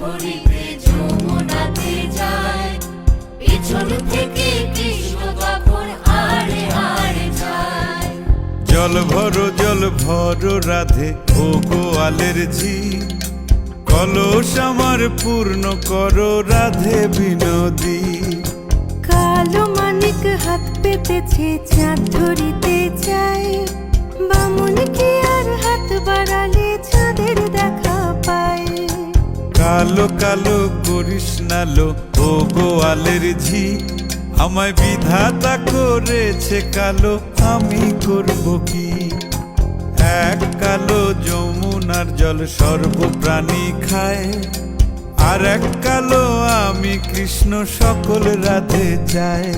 ধরিতে যমুনাতে যায়, পিছন থেকে কৃষ্ণ তখন আড়ে আড়ে যায়। জল ভরো রাধে ও গোয়ালের ঝি, কলস আমার পূর্ণ করো রাধে বিনোদী। কালো মানিক হাত পেতেছে চাঁদ ধরিতে চায়, বামুন কি আর হাত বাড়ালে চাঁদের দেখা পায়। কালো কালো করিস নালো ও গোয়ালের ঝি, আমায় বিধাতা করেছে কালো, আমি করব কি? এক কালো যমুনার জল সর্বপ্রাণী খায়, আর এক কালো আমি কৃষ্ণ সকল রাধে চাই।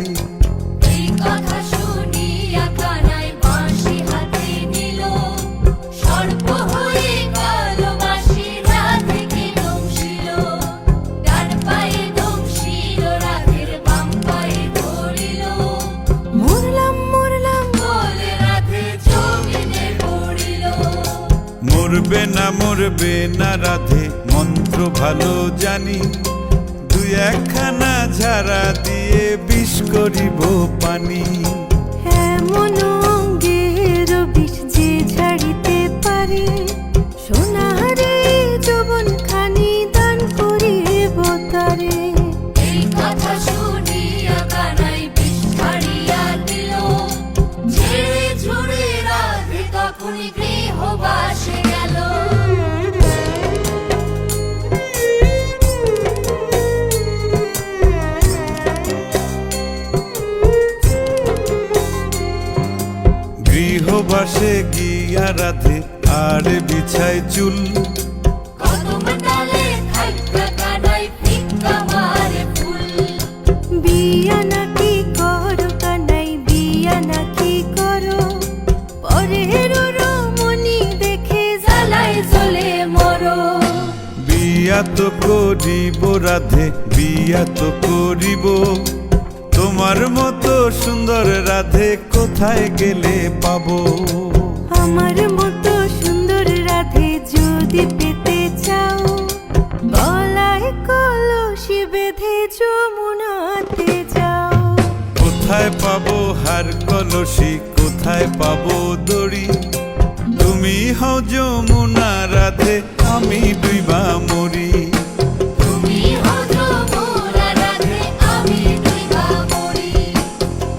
এই কথা শুনিয়া কানাই বাঁশি হাতে নিল, সর্প হয়ে কালো বাঁশি রাধেকে দংশিল। ডান পায়ে দংশিল, রাধের বাম পায়ে ধরিল, মরলাম মরলাম বলে রাধে জমিনে পড়িল। মরবে না রাধে মন্ত্র ভালো জানি, দুই একখানা ঝাড়া দিয়ে বিষ করিব পানি। এমন অঙ্গের বিষ যে ঝাড়িতে পারে, সোনারে যৌবন খানি দান করিব তারে। এই কথা শুনিয়া কানাই বিষ ছাড়িয়া দিল, ঝেড়ে ঝুড়ে রাধে তখনই গৃহবাসে গেল। গৃহবাসে গিয়া রাধে আর বিছায় চুল, কদম ডালে থাইকা কানাই ফিক্কা মারে ফুল। বিয়া নাকি করো কানাই বিয়া নাকি করো, পরের রমণী দেখে জ্বালায় জ্বলে মরো। বিয়া তো করিব রাধে বিয়া তো করিব, তোমার মতো সুন্দর রাধে কোথায় গেলে পাবো? আমার মতো সুন্দর রাধে যদি পেতে চাও, গলায় কলসি বেঁধে যমুনাতে যাও। কোথায় পাবো হার কলসি, কোথায় পাবো দড়ি? তুমি হও যমুনা রাধে, আমি ডুইবা মরি। তুমি হও যমুনা রাধে, আমি ডুইবা মরি।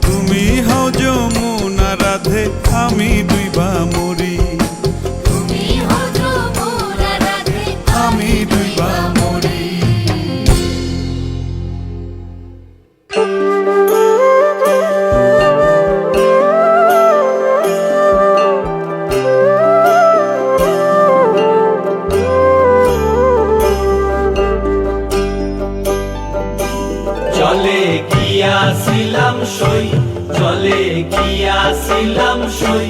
তুমি হও যমুনা রাধে, আমি ডুইবা মরি। তুমি হও যমুনা রাধে, আমি ডুইবা মরি। চলে গিয়াছিলাম সই, চলে গিয়াছিলাম সই,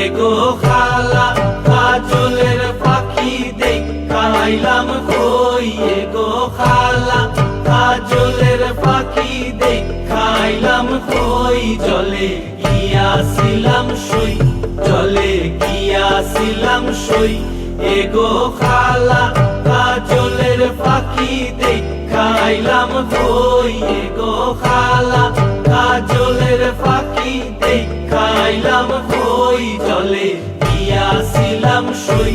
এগো খালা কাজলের পাখি দেখাইলাম কই। এগো খালা কাজলের পাখি দেখাইলাম কই। চলে গিয়াছিলাম সই, চলে গিয়াছিলাম সই, এগো খালা কাজলের পাখি দেখাইলাম কই। এগো খালা কাজলের পাখি দেখাইলাম কই। চলে গিয়াছিলাম সই,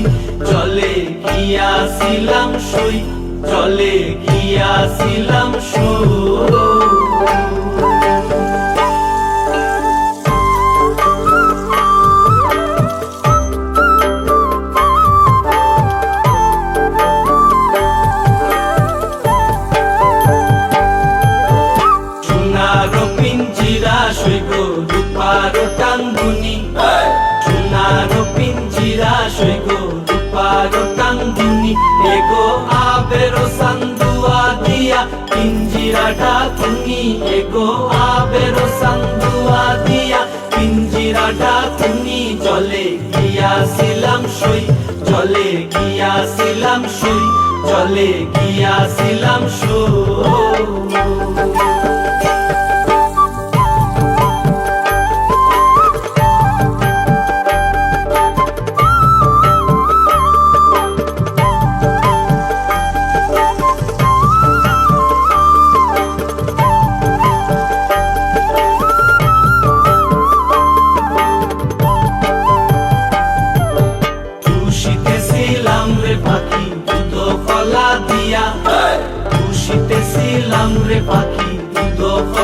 চলে গিয়াছিলাম সই, চলে গিয়াছিলাম সই। এগো আবেরো সান্দুয়া দিয়া পিঞ্জিরাটা তুমি। এগো আবেরো সান্দুয়া দিয়া পিঞ্জিরাটা তুমি। চলে গিয়াছিলাম সই, চলে গিয়াছিলাম সই, চলে গিয়াছিলাম সই।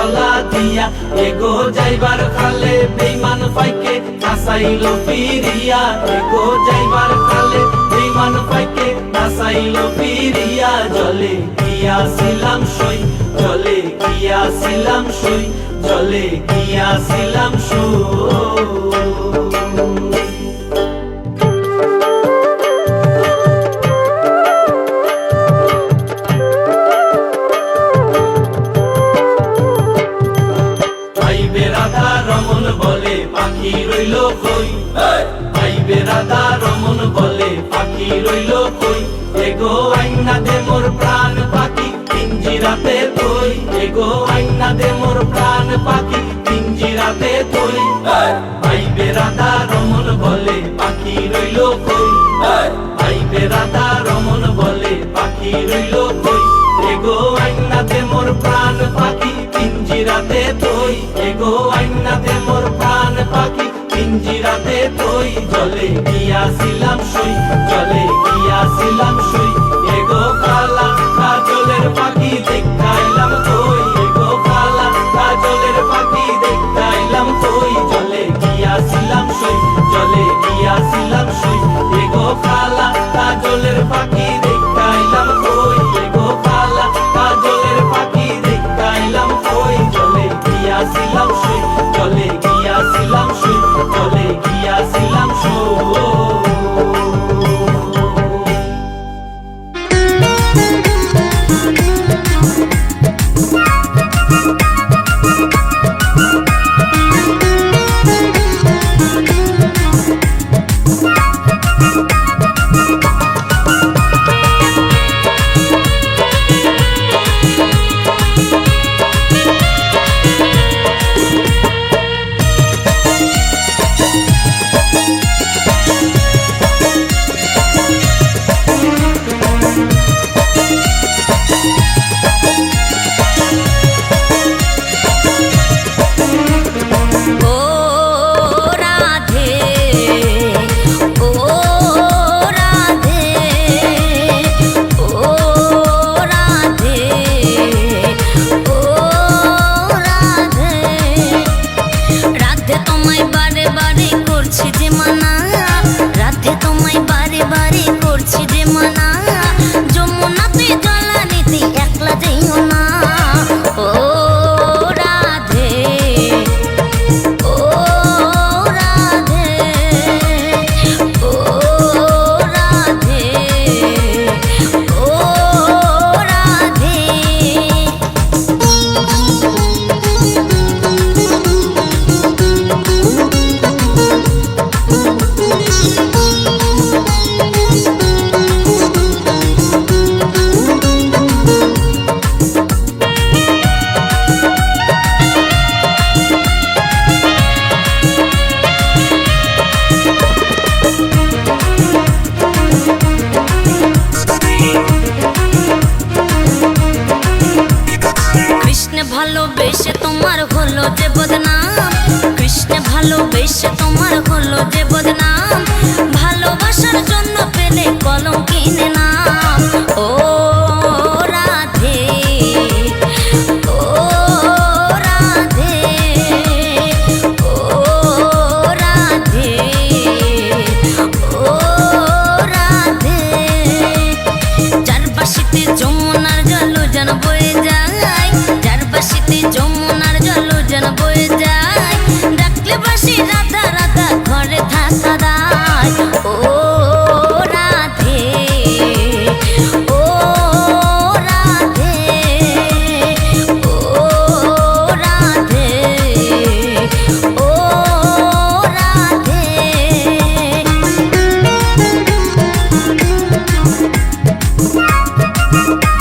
তলা দিয়া এগো যাইবার খালে বেইমান পাইকে নাসাইলো ফিরিয়া এগো যাইবার খালে বেইমান পাইকে নাসাইলো ফিরিয়া জলে গিয়াছিলাম সই জলে গিয়াছিলাম সই জলে গিয়াছিলাম সই রমন বলে পাখি রইল কই ভাইবে রাধা রমন বলে পাখি রইল কই এগো আইনা দে মোর প্রাণ পাখি পিঞ্জিরাতে তুই এগো আইনা দে মোর প্রাণ পাখি পিঞ্জিরাতে তুই ভাইবে রাধা রমন বলে পাখি রইল কই ভাইবে রাধা রমন বলে পাখি রইল কই এগো আইনা দে মোর প্রাণ পাখি পিঞ্জিরাতে তুই এগো আইনা দে মোর প্রাণ পাখি পিঞ্জিরাতে তুই জলে গিয়াছিলাম সই জলে গিয়াছিলাম সই এগো কালা কাজলের পাখি দেখাইলাম তুই এগো কালা কাজলের পাখি দেখাইলাম তুই জলে গিয়াছিলাম সই জলে গিয়াছিলাম সই এগো কালা কাজলের পাখি দেখাইলাম তুই এগো কালা কাজলের পাখি দেখাইলাম তুই জলে গিয়াছিলাম সই জলে গিয়াছিলাম সই জলে গিয়াছিলাম সই ভালোবেসে তোমার হলো যে বদনাম কৃষ্ণ ভালোবেসে তোমার হলো যে বদনাম ভালোবাসার জন্য পেলে কলম কিনে নাম ও রাধে ও রাধে ও রাধে ও রাধে যার বাসিতে যমুনার জল যেন বয়ে যায় যার বাসিতে যমুনার জল যেন বয়ে যায় ডাকলে বাসি রাধা রাধা ঘরে থাকা দায় ও রাধে ও রাধে ও রাধে ও রাধে Thank you.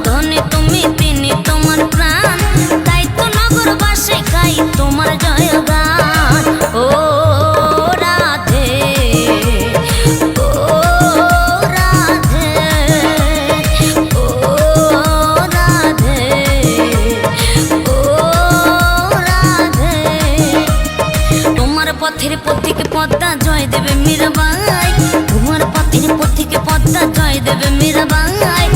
ধনে তুমি তিনি তোমার প্রাণ, তাই তো নগরবাসী গাই তোমার জয়গান। ও রাধে, ও রাধে, ও রাধে, ও রাধে। তোমার পথের পথিকে পদ্মা জয় দেবে মীরাবাই, তোমার পথের পথিকে পদ্মা জয় দেবে মীরাবাই।